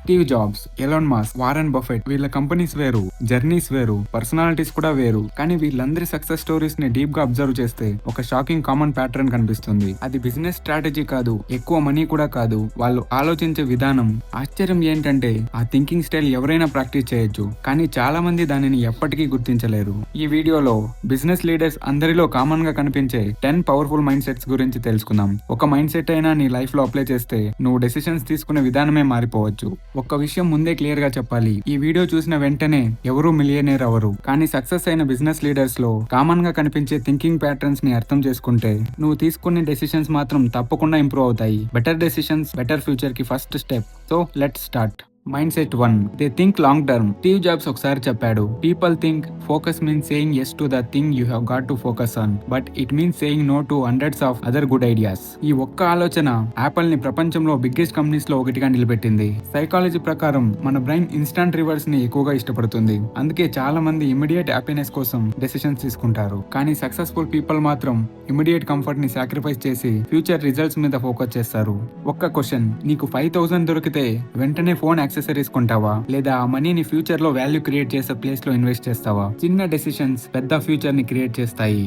Steve jobs, Elon Musk, Warren Buffett వీళ్ళ companies వేరు, journeys వేరు, పర్సనాలిటీస్ కూడా వేరు. కానీ వీళ్ళందరి సక్సెస్ స్టోరీస్ ని డీప్ గా అబ్జర్వ్ చేస్తే ఒక షాకింగ్ కామన్ ప్యాటర్న్ కనిపిస్తుంది. అది బిజినెస్ స్ట్రాటజీ కాదు, ఎక్కువ మనీ కూడా కాదు, వాళ్ళు ఆలోచించే విధానం. ఆశ్చర్యం ఏంటంటే ఆ థింకింగ్ స్టైల్ ఎవరైనా ప్రాక్టీస్ చేయొచ్చు, కానీ చాలా మంది దానిని ఎప్పటికీ గుర్తించలేరు. ఈ వీడియోలో బిజినెస్ లీడర్స్ అందరిలో కామన్ గా కనిపించే 10 పవర్ఫుల్ మైండ్ సెట్స్ గురించి తెలుసుకుందాం. ఒక మైండ్ సెట్ అయినా నీ లైఫ్ లో అప్లై చేస్తే నువ్వు డెసిషన్స్ తీసుకునే విధానమే మారిపోవచ్చు. ఒక్క విషయం ముందే క్లియర్ గా చెప్పాలి, ఈ వీడియో చూసిన వెంటనే ఎవరూ మిలియనేర్ అవరు. కానీ సక్సెస్ అయిన బిజినెస్ లీడర్స్ లో కామన్ గా కనిపించే థింకింగ్ ప్యాటర్న్స్ ని అర్థం చేసుకుంటే నువ్వు తీసుకునే డెసిషన్స్ మాత్రం తప్పకుండా ఇంప్రూవ్ అవుతాయి. బెటర్ డెసిషన్స్, బెటర్ ఫ్యూచర్ కి first step. So let's start. Mindset 1, they think long term. Steve Jobs ఒకసారి చెప్పాడు, people think focus means saying yes to the thing you have got to focus on, but it means saying no to hundreds of other good ideas. ఈ ఒక్క ఆలోచన Apple ని ప్రపంచంలో biggest companies లో ఒకటిగా నిలబెట్టింది. సైకాలజీ ప్రకారం మన బ్రెయిన్ ఇన్స్టాంట్ రివర్స్ ని ఎక్కువగా ఇష్టపడుతుంది. అందుకే చాలా మంది ఇమిడియట్ హ్యాపీనెస్ కోసం డెసిషన్స్ తీసుకుంటారు. కానీ సక్సెస్ఫుల్ పీపుల్ మాత్రం ఇమిడియట్ కంఫర్ట్ ని సాక్రిఫైస్ చేసి ఫ్యూచర్ రిజల్ట్స్ మీద ఫోకస్ చేస్తారు. ఒక్క క్వశ్చన్, నీకు 5,000 దొరికితే వెంటనే ఫోన్ యాక్సెసరీస్ కొంటావా, లేదా ఆ మనీని ఫ్యూచర్ లో వాల్యూ క్రియేట్ చేసే ప్లేస్ లో ఇన్వెస్ట్ చేస్తావా? చిన్న డెసిషన్స్ పెద్ద ఫ్యూచర్ ని క్రియేట్ చేస్తాయి.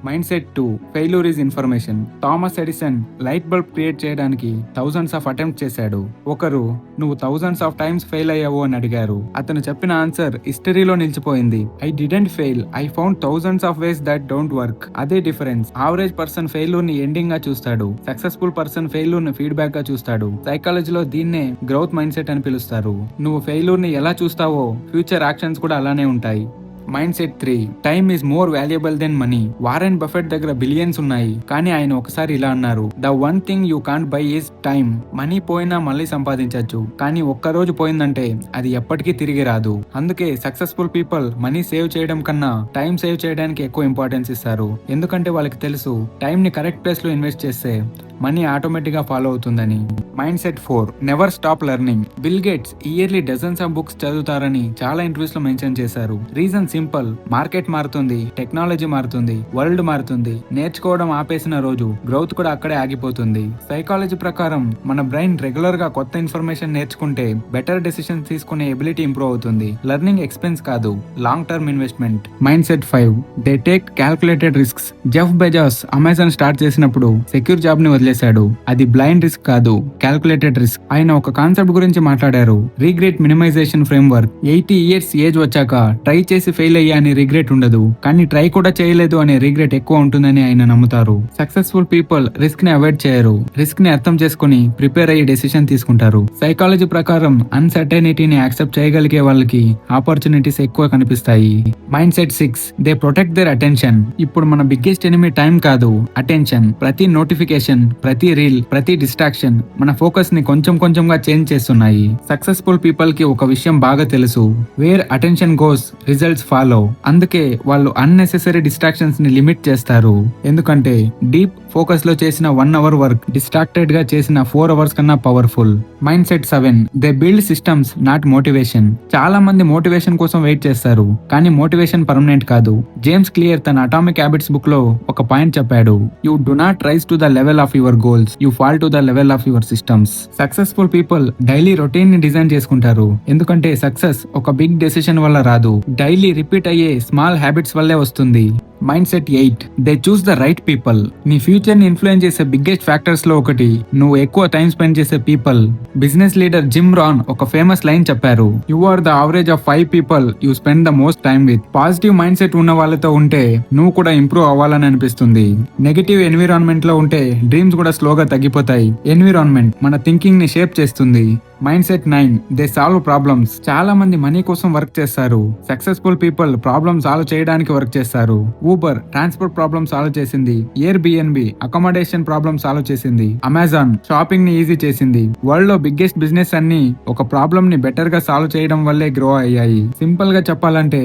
Mind set 2, failure is information. Thomas Edison light bulb create చేయడానికి థౌజండ్స్ ఆఫ్ అటెంప్ట్ చేశాడు. ఒకరు నువ్వు థౌజండ్స్ ఆఫ్ టైమ్స్ ఫెయిల్ అయ్యావు అని అడిగారు. అతను చెప్పిన ఆన్సర్ హిస్టరీలో నిలిచిపోయింది. I didn't fail, I found thousands of ways that don't work. అదే డిఫరెన్స్. యావరేజ్ పర్సన్ ఫెయిల్యూర్ ని ఎండింగ్ గా చూస్తాడు, సక్సెస్ఫుల్ పర్సన్ ఫెయిల్యూర్ ని ఫీడ్బ్యాక్ గా చూస్తాడు. సైకాలజీలో దీన్నే గ్రోత్ మైండ్ సెట్ అని పిలుస్తారు. నువ్వు ఫెయిల్యూర్ ని ఎలా చూస్తావో ఫ్యూచర్ యాక్షన్స్ కూడా అలానే ఉంటాయి. Mindset 3, time is more valuable than money. Warren Buffett దగ్గర బిలియన్స్ ఉన్నాయి, కానీ ఆయన ఒకసారి ఇలా అన్నారు, the one thing you can't buy is time. Money పోయినా మళ్ళీ సంపాదించవచ్చు, కానీ ఒక్క రోజు పోయిందంటే అది ఎప్పటికీ తిరిగి రాదు. అందుకే సక్సెస్ఫుల్ పీపుల్ మనీ సేవ్ చేయడం కన్నా టైం సేవ్ చేయడానికి ఎక్కువ ఇంపార్టెన్స్ ఇస్తారు. ఎందుకంటే వాళ్ళకి తెలుసు టైం ని కరెక్ట్ ప్లేస్ లో ఇన్వెస్ట్ చేస్తే మనీ ఆటోమేటిక్ గా ఫాలో అవుతుందని. Mind set 4, never stop learning. Bill Gates yearly dozens of books చదువుతారని చాలా ఇంటర్వ్యూస్ లో మెన్షన్ చేశారు. రీజన్ సింపుల్, మార్కెట్ మారుతుంది, టెక్నాలజీ మారుతుంది, వరల్డ్ మారుతుంది. నేర్చుకోవడం ఆపేసిన రోజు గ్రోత్ కూడా అక్కడే ఆగిపోతుంది. సైకాలజీ ప్రకారం మన బ్రెయిన్ రెగ్యులర్ గా కొత్త ఇన్ఫర్మేషన్ నేర్చుకుంటే బెటర్ డెసిషన్స్ తీసుకునే ఎబిలిటీ ఇంప్రూవ్ అవుతుంది. లెర్నింగ్ ఎక్స్పెన్స్ కాదు, long term investment. Mind set 5, they take calculated risks. Jeff Bezos Amazon start చేసినప్పుడు సెక్యూర్ జాబ్ ని వదిలేశాడు. అది బ్లైండ్ రిస్క్ కాదు, క్యాల్కులేటెడ్ రిస్క్. ఆయన ఒక కాన్సెప్ట్ గురించి మాట్లాడారు, regret minimisation framework. 80 years age వచ్చాక ట్రై చేసి ఫెయిల్ అయ్యా అని రిగ్రెట్ ఉండదు, కానీ ట్రై కూడా చేయలేదు అనే రిగ్రెట్ ఎక్కువ ఉంటుందని ఆయన నమ్ముతారు. సక్సెస్ఫుల్ పీపుల్ రిస్క్ ని అవాయిడ్ చేయరు, రిస్క్ ని అర్థం చేసుకుని ప్రిపేర్ అయ్యి డెసిషన్ తీసుకుంటారు. సైకాలజీ ప్రకారం అన్సర్టైనిటీని యాక్సెప్ట్ చేయగలిగే వాళ్ళకి ఆపర్చునిటీస్ ఎక్కువ కనిపిస్తాయి. Mind set 6, they protect there attention. ఇప్పుడు మన బిగ్గెస్ట్ ఎనిమీ టైం కాదు, అటెన్షన్. ప్రతి నోటిఫికేషన్, ప్రతి రీల్, ప్రతి డిస్ట్రాక్షన్ మన ఫోకస్ ని కొంచెం కొంచెంగా చేంజ్ చేస్తున్నాయి. సక్సెస్ఫుల్ పీపుల్ కి ఒక విషయం బాగా తెలుసు, where attention goes results follow. అందుకే వాళ్ళు అన్నెసెసరీ డిస్ట్రాక్షన్స్ ని లిమిట్ చేస్తారు. ఎందుకంటే డీప్ ఫోకస్ లో చేసిన 1 అవర్ వర్క్ డిస్ట్రాక్టెడ్ గా చేసిన 4 అవర్స్ కన్నా powerful. Mindset 7, they build systems not motivation. చాలా మంది మోటివేషన్ కోసం వెయిట్ చేస్తారు, కానీ మోటివేషన్ పర్మనెంట్ కాదు. జేమ్స్ క్లియర్ తన అటామిక్ హ్యాబిట్స్ బుక్ లో ఒక పాయింట్ చెప్పాడు, you do not rise to the level of your goals, you fall to the level of your systems. Successful people daily routine ని design చేసుకుంటారు, ఎందుకంటే success ఒక big decision వల్ల రాదు, డైలీ రిపీట్ అయ్యే స్మాల్ హ్యాబిట్స్ వల్లే వస్తుంది. Mind set 8, they choose the right people. నీ ఫ్యూచర్ ని ఇన్ఫ్లుయెన్స్ చేసే బిగ్గెస్ట్ ఫ్యాక్టర్స్ లో ఒకటి నువ్వు ఎక్కువ టైం స్పెండ్ చేసే people. Business leader Jim Rohn ఒక ఫేమస్ లైన్ చెప్పారు, you are the average of 5 people you spend the most time with. Positive mind set ఉన్న వాళ్ళతో ఉంటే నువ్వు కూడా ఇంప్రూవ్ అవ్వాలని అనిపిస్తుంది. నెగటివ్ ఎన్విరాన్మెంట్ లో ఉంటే డ్రీమ్స్ కూడా స్లోగా తగ్గిపోతాయి. ఎన్విరాన్మెంట్ మన థింకింగ్ ని షేప్ చేస్తుంది. Mind set 9, they solve problems. చాలా మంది మనీ కోసం వర్క్ చేస్తారు, సక్సెస్ఫుల్ పీపుల్ ప్రాబ్లమ్ సాల్వ్ చేయడానికి వర్క్ చేస్తారు. ఊబర్ ట్రాన్స్పోర్ట్ ప్రాబ్లమ్ సాల్వ్ చేసింది, air BNB accommodation problem solve చేసింది, అమెజాన్ షాపింగ్ ని ఈజీ చేసింది. వరల్డ్ లో బిగ్గెస్ట్ బిజినెస్ అన్ని ఒక ప్రాబ్లమ్ ని బెటర్ గా సాల్వ్ చేయడం వల్లే గ్రో అయ్యాయి. సింపుల్ గా చెప్పాలంటే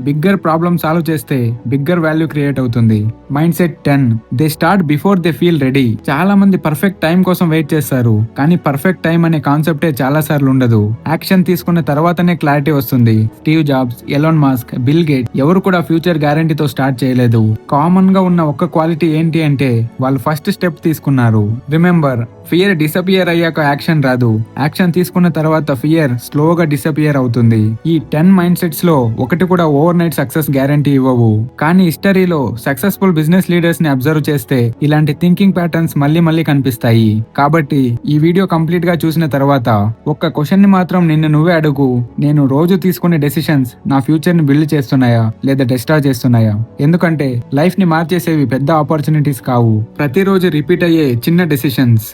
బిగ్గర్ ప్రాబ్లమ్ సాల్వ్ చేస్తే బిగ్గర్ వాల్యూ క్రియేట్ అవుతుంది. Mind set 10, they start before they feel ready. చాలా మంది పర్ఫెక్ట్ టైం కోసం వెయిట్ చేస్తారు, కానీ పర్ఫెక్ట్ టైం అనే కాన్సెప్టే చాలా సార్లు ఉండదు. యాక్షన్ తీసుకున్న తర్వాతనే క్లారిటీ వస్తుంది. Steve jobs, Elon Musk, bill gate ఎవరు కూడా ఫ్యూచర్ గ్యారంటీతో స్టార్ట్ చేయలేదు. కామన్ గా ఉన్న ఒక్క క్వాలిటీ ఏంటి అంటే వాళ్ళు ఫస్ట్ స్టెప్ తీసుకున్నారు. రిమెంబర్, ఫియర్ డిసపియర్ అయ్యాక యాక్షన్ రాదు, యాక్షన్ తీసుకున్న తర్వాత ఫియర్ స్లోగా డిసపియర్ అవుతుంది. ఈ 10 మైండ్ సెట్స్ లో ఒకటి కూడా ఓవర్ నైట్ సక్సెస్ గ్యారంటీ ఇవ్వవు. కానీ హిస్టరీలో సక్సెస్ఫుల్ బిజినెస్ లీడర్స్ ని అబ్జర్వ్ చేస్తే ఇలాంటి థింకింగ్ ప్యాటర్న్స్ మళ్ళీ మళ్ళీ కనిపిస్తాయి. కాబట్టి ఈ వీడియో కంప్లీట్ గా చూసిన తర్వాత ఒక్క క్వశ్చన్ ని మాత్రం నిన్ను నువ్వే అడుగు, నేను రోజు తీసుకునే డెసిషన్స్ నా ఫ్యూచర్ ని బిల్డ్ చేస్తున్నాయా లేదా డెస్ట్రాయ్ చేస్తున్నాయా? ఎందుకంటే లైఫ్ ని మార్చేసేవి పెద్ద ఆపర్చునిటీస్ కావు, ప్రతిరోజు రిపీట్ అయ్యే చిన్న డెసిషన్స్.